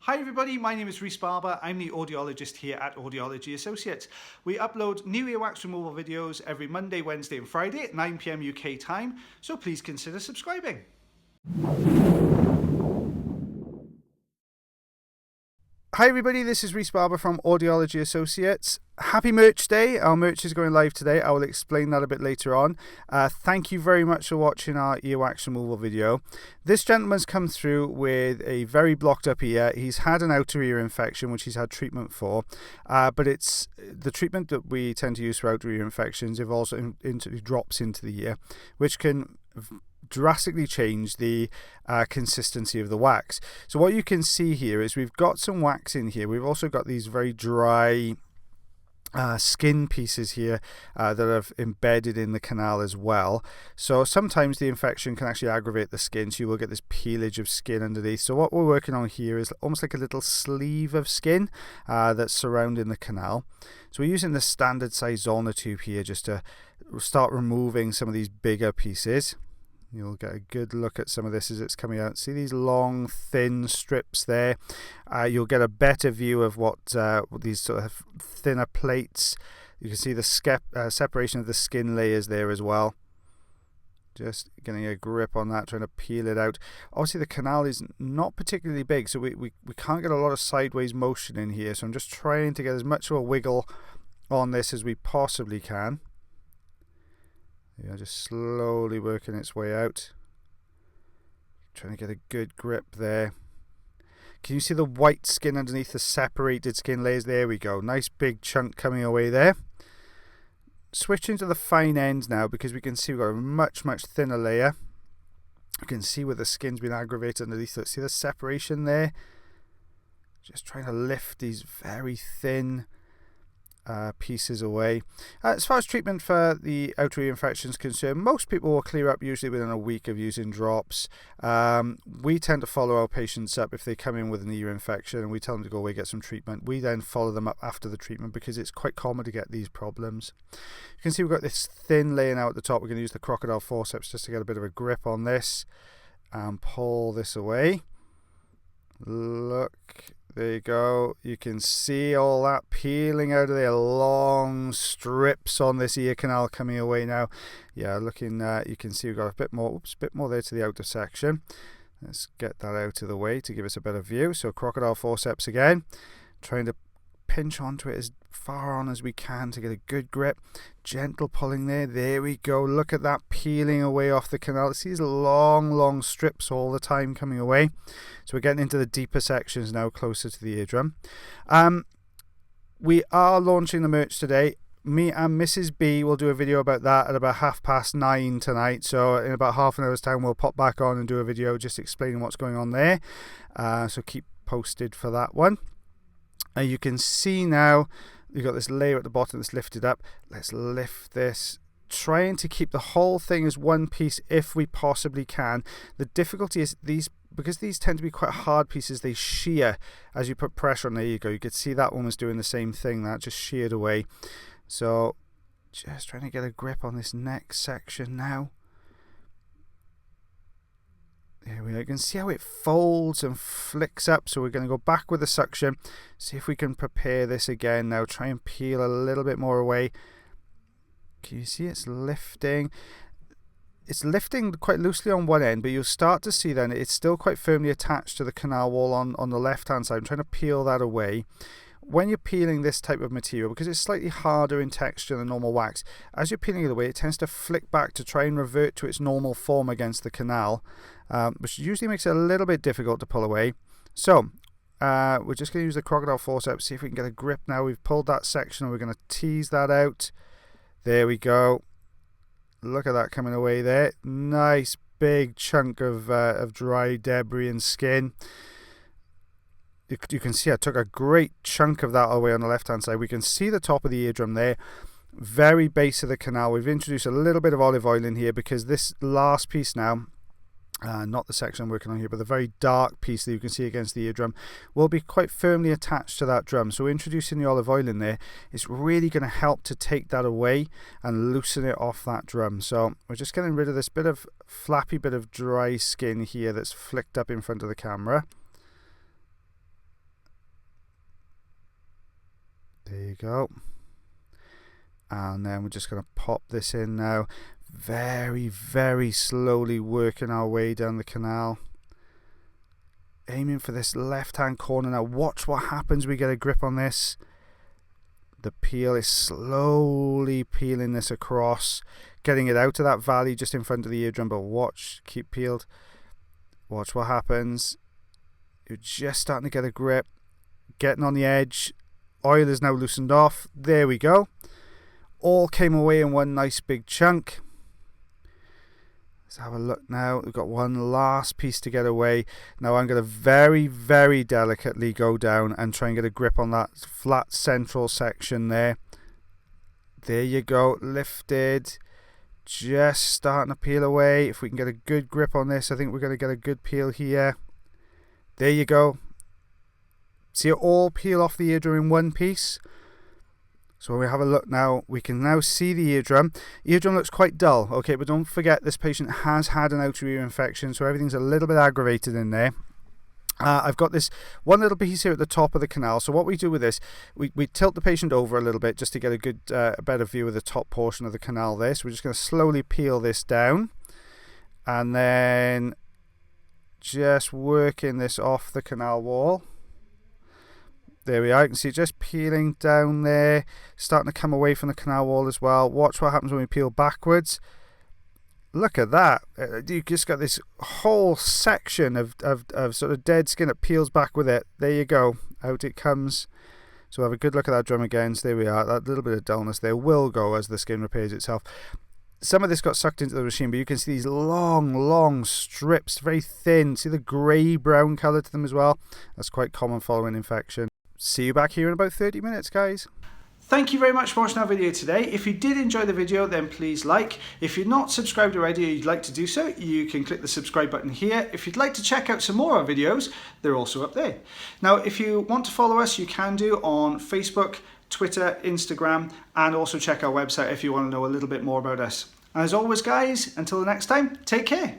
Hi everybody, my name is Rhys Barber. I'm the audiologist here at Audiology Associates. We upload new earwax removal videos every Monday, Wednesday and Friday at 9 PM UK time, so please consider subscribing. Hi everybody, this is Rhys Barber from Audiology Associates. Happy Merch Day. Our merch is going live today. I will explain that a bit later on. Thank you very much for watching our earwax removal video. This gentleman's come through with a very blocked up ear. He's had an outer ear infection, which he's had treatment for, but it's the treatment that we tend to use for outer ear infections involves drops into the ear, which can drastically change the consistency of the wax. So what you can see here is we've got some wax in here. We've also got these very dry skin pieces here that have embedded in the canal as well. So sometimes the infection can actually aggravate the skin, so you will get this peelage of skin underneath. So what we're working on here is almost like a little sleeve of skin that's surrounding the canal. So we're using the standard size Zollner tube here just to start removing some of these bigger pieces. You'll get a good look at some of this as it's coming out. See these long, thin strips there? You'll get a better view of what these sort of thinner plates. You can see the separation of the skin layers there as well. Just getting a grip on that, trying to peel it out. Obviously the canal is not particularly big, so we can't get a lot of sideways motion in here. So I'm just trying to get as much of a wiggle on this as we possibly can. Yeah, just slowly working its way out. Trying to get a good grip there. Can you see the white skin underneath the separated skin layers? There we go. Nice big chunk coming away there. Switching to the fine end now because we can see we've got a much thinner layer. You can see where the skin's been aggravated underneath it. See the separation there? Just trying to lift these very thin pieces away. As far as treatment for the outer ear infection is concerned, most people will clear up usually within a week of using drops. We tend to follow our patients up if they come in with an ear infection and we tell them to go away get some treatment. We then follow them up after the treatment because it's quite common to get these problems. You can see we've got this thin layer now at the top. We're going to use the crocodile forceps just to get a bit of a grip on this and pull this away. Look, there you go. You can see all that peeling out of there. Long strips on this ear canal coming away now. Yeah, looking. You can see we've got a bit more. Oops, a bit more there to the outer section. Let's get that out of the way to give us a better view. So crocodile forceps again, trying to pinch onto it as far on as we can to get a good grip. Gentle pulling there. There we go. Look at that peeling away off the canal. See these long strips all the time coming away. So we're getting into the deeper sections now, closer to the eardrum. We are launching the merch today. Me and Mrs. B will do a video about that at about 9:30 tonight. So in about half an hour's time, we'll pop back on and do a video just explaining what's going on there. So keep posted for that one. You can see now you've got this layer at the bottom that's lifted up. Let's lift this, trying to keep the whole thing as one piece if we possibly can. The difficulty is because these tend to be quite hard pieces, they shear as you put pressure on. There you go. You could see that one was doing the same thing. That just sheared away. So just trying to get a grip on this next section now. There we go. You can see how it folds and flicks up. So we're going to go back with the suction. See if we can prepare this again now. Try and peel a little bit more away. Can you see it's lifting? It's lifting quite loosely on one end, but you'll start to see then it's still quite firmly attached to the canal wall on the left hand side. I'm trying to peel that away. When you're peeling this type of material, because it's slightly harder in texture than normal wax, as you're peeling it away, it tends to flick back to try and revert to its normal form against the canal, which usually makes it a little bit difficult to pull away. So we're just going to use the crocodile forceps, see if we can get a grip now. We've pulled that section and we're going to tease that out. There we go. Look at that coming away there. Nice big chunk of dry debris and skin. You can see I took a great chunk of that away on the left hand side. We can see the top of the eardrum there, very base of the canal. We've introduced a little bit of olive oil in here because this last piece now, not the section I'm working on here, but the very dark piece that you can see against the eardrum will be quite firmly attached to that drum. So introducing the olive oil in there is really going to help to take that away and loosen it off that drum. So we're just getting rid of this bit of flappy bit of dry skin here that's flicked up in front of the camera. we go. And then we're just going to pop this in now. Very, very slowly working our way down the canal. Aiming for this left-hand corner now. Watch what happens. We get a grip on this. The peel is slowly peeling this across, getting it out of that valley just in front of the eardrum, but watch, keep peeled. Watch what happens. You're just starting to get a grip, getting on the edge. Oil is now loosened off. There we go. All came away in one nice big chunk. Let's have a look now. We've got one last piece to get away. Now I'm going to very, very delicately go down and try and get a grip on that flat central section there. There you go. Lifted. Just starting to peel away. If we can get a good grip on this, I think we're going to get a good peel here. There you go. See it all peel off the eardrum in one piece. So when we have a look now, we can now see the eardrum. Eardrum looks quite dull, okay, but don't forget this patient has had an outer ear infection, so everything's a little bit aggravated in there. I've got this one little piece here at the top of the canal. So what we do with this, we tilt the patient over a little bit just to get a good, better view of the top portion of the canal there. So we're just going to slowly peel this down. And then just working this off the canal wall. There we are, you can see it just peeling down there, starting to come away from the canal wall as well. Watch what happens when we peel backwards. Look at that. You just got this whole section of sort of dead skin that peels back with it. There you go, out it comes. So we'll have a good look at that drum again. So there we are, that little bit of dullness there will go as the skin repairs itself. Some of this got sucked into the machine, but you can see these long strips, very thin. See the grey-brown colour to them as well. That's quite common following infection. See you back here in about 30 minutes, guys. Thank you very much for watching our video today. If you did enjoy the video, then please like. If you're not subscribed already or you'd like to do so, you can click the subscribe button here. If you'd like to check out some more of our videos, they're also up there. Now, if you want to follow us, you can do on Facebook, Twitter, Instagram, and also check our website if you want to know a little bit more about us. And as always, guys, until the next time, take care.